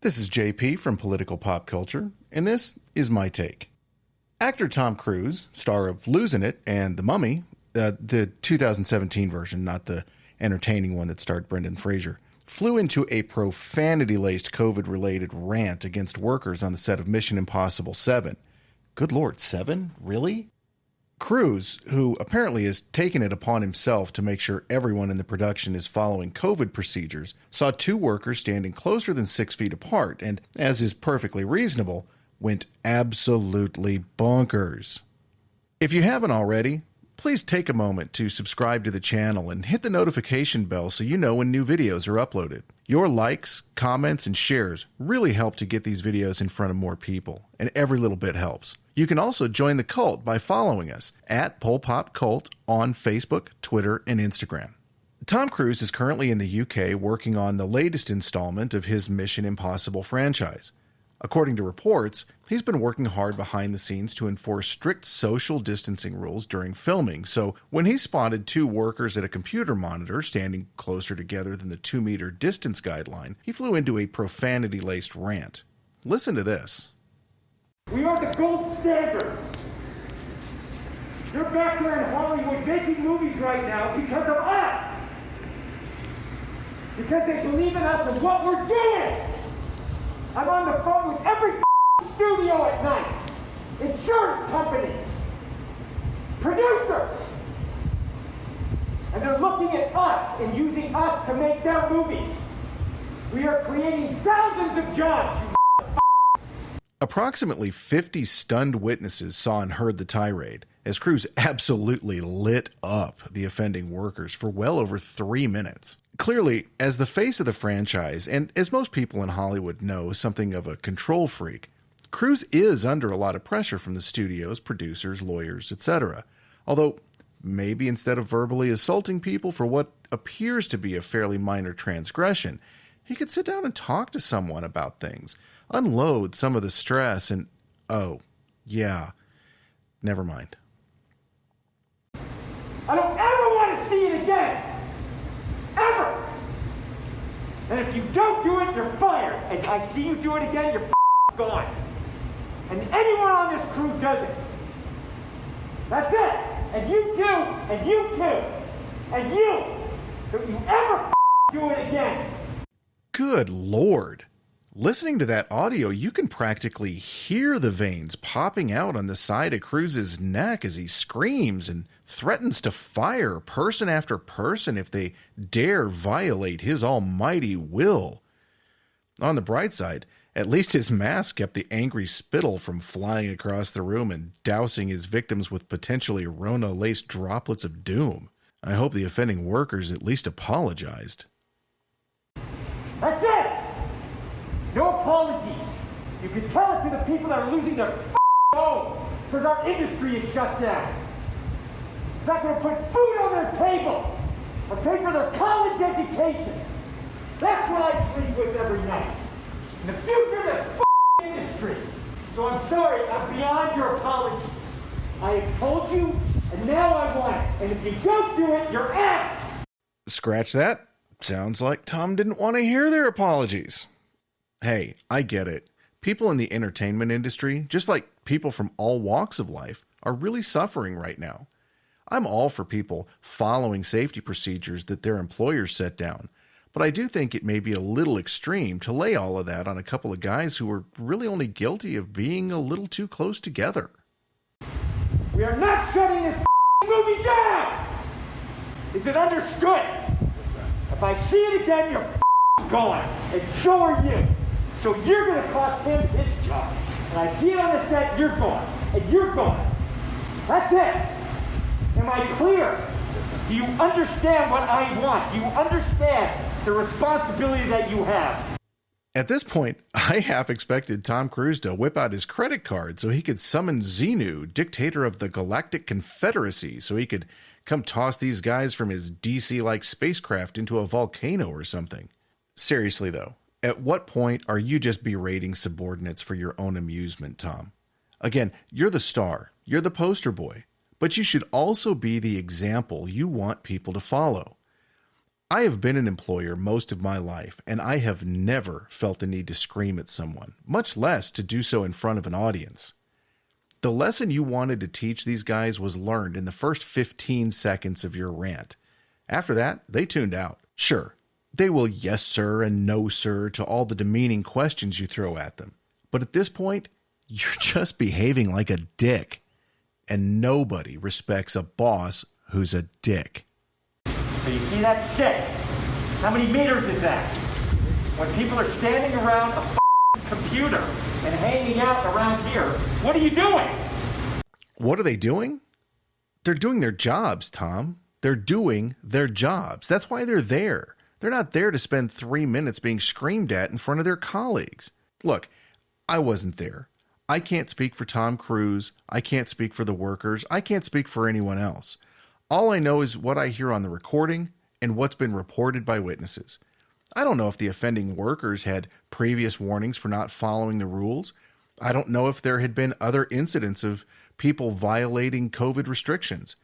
This is JP from Political Pop Culture, and this is my take. Actor Tom Cruise, star of Losing It and The Mummy, the 2017 version, not the entertaining one that starred Brendan Fraser, flew into a profanity-laced COVID-related rant against workers on the set of Mission Impossible 7. Good Lord, 7? Really? Cruise, who apparently has taken it upon himself to make sure everyone in the production is following COVID procedures, saw two workers standing closer than 6 feet apart and, as is perfectly reasonable, went absolutely bonkers. If you haven't already, please take a moment to subscribe to the channel and hit the notification bell so you know when new videos are uploaded. Your likes, comments, and shares really help to get these videos in front of more people, and every little bit helps. You can also join the cult by following us at PolPopCult on Facebook, Twitter, and Instagram. Tom Cruise is currently in the UK working on the latest installment of his Mission Impossible franchise. According to reports, he's been working hard behind the scenes to enforce strict social distancing rules during filming, so when he spotted two workers at a computer monitor standing closer together than the 2-meter distance guideline, he flew into a profanity-laced rant. Listen to this. We are the gold standard. You're back there in Hollywood making movies right now because of us. Because they believe in us and what we're doing. I'm on the phone with every studio at night. Insurance companies. Producers. And they're looking at us and using us to make their movies. We are creating thousands of jobs, you Approximately 50 stunned witnesses saw and heard the tirade, as Cruise absolutely lit up the offending workers for well over 3 minutes. Clearly, as the face of the franchise, and as most people in Hollywood know, something of a control freak, Cruise is under a lot of pressure from the studios, producers, lawyers, etc. Although, maybe instead of verbally assaulting people for what appears to be a fairly minor transgression, he could sit down and talk to someone about things, unload some of the stress, and, oh, yeah, never mind. I don't ever want to see it again. Ever. And if you don't do it, you're fired. And I see you do it again, you're gone. And anyone on this crew does it. That's it. And you too, and you too, and you. Don't you ever do it again. Good Lord. Listening to that audio, you can practically hear the veins popping out on the side of Cruise's neck as he screams and threatens to fire person after person if they dare violate his almighty will. On the bright side, at least his mask kept the angry spittle from flying across the room and dousing his victims with potentially Rona-laced droplets of doom. I hope the offending workers at least apologized. That's it! No apologies. You can tell it to the people that are losing their homes because our industry is shut down. It's not going to put food on their table or pay for their college education. That's what I sleep with every night. In the future of this industry. So I'm sorry, I'm beyond your apologies. I have told you, and now I want it. And if you don't do it, you're out. Scratch that. Sounds like Tom didn't want to hear their apologies. Hey, I get it. People in the entertainment industry, just like people from all walks of life, are really suffering right now. I'm all for people following safety procedures that their employers set down, but I do think it may be a little extreme to lay all of that on a couple of guys who are really only guilty of being a little too close together. We are not shutting this movie down! Is it understood? If I see it again, you're gone, and so are you. So you're going to cost him his job. And I see it on the set, you're gone. And you're gone. That's it. Am I clear? Do you understand what I want? Do you understand the responsibility that you have? At this point, I half expected Tom Cruise to whip out his credit card so he could summon Xenu, dictator of the Galactic Confederacy, so he could come toss these guys from his DC-like spacecraft into a volcano or something. Seriously, though. At what point are you just berating subordinates for your own amusement, Tom? Again, you're the star, you're the poster boy, but you should also be the example you want people to follow. I have been an employer most of my life, and I have never felt the need to scream at someone, much less to do so in front of an audience. The lesson you wanted to teach these guys was learned in the first 15 seconds of your rant. After that, they tuned out. Sure, they will yes sir and no sir to all the demeaning questions you throw at them. But at this point, you're just behaving like a dick. And nobody respects a boss who's a dick. So you see that stick? How many meters is that? When people are standing around a computer and hanging out around here, what are you doing? What are they doing? They're doing their jobs, Tom. They're doing their jobs. That's why they're there. They're not there to spend 3 minutes being screamed at in front of their colleagues. Look, I wasn't there. I can't speak for Tom Cruise. I can't speak for the workers. I can't speak for anyone else. All I know is what I hear on the recording and what's been reported by witnesses. I don't know if the offending workers had previous warnings for not following the rules. I don't know if there had been other incidents of people violating COVID restrictions.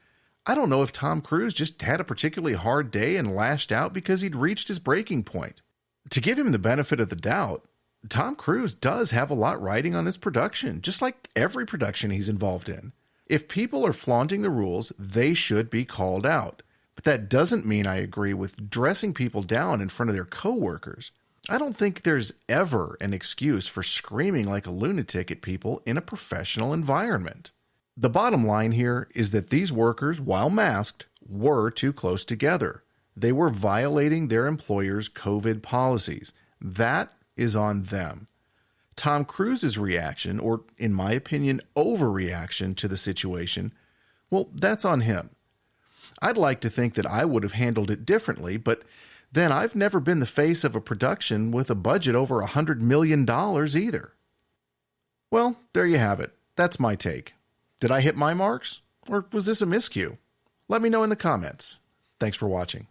I don't know if Tom Cruise just had a particularly hard day and lashed out because he'd reached his breaking point. To give him the benefit of the doubt, Tom Cruise does have a lot riding on this production, just like every production he's involved in. If people are flaunting the rules, they should be called out. But that doesn't mean I agree with dressing people down in front of their coworkers. I don't think there's ever an excuse for screaming like a lunatic at people in a professional environment. The bottom line here is that these workers, while masked, were too close together. They were violating their employer's COVID policies. That is on them. Tom Cruise's reaction, or in my opinion, overreaction to the situation, well, that's on him. I'd like to think that I would have handled it differently, but then I've never been the face of a production with a budget over $100 million either. Well, there you have it. That's my take. Did I hit my marks? Or was this a miscue? Let me know in the comments. Thanks for watching.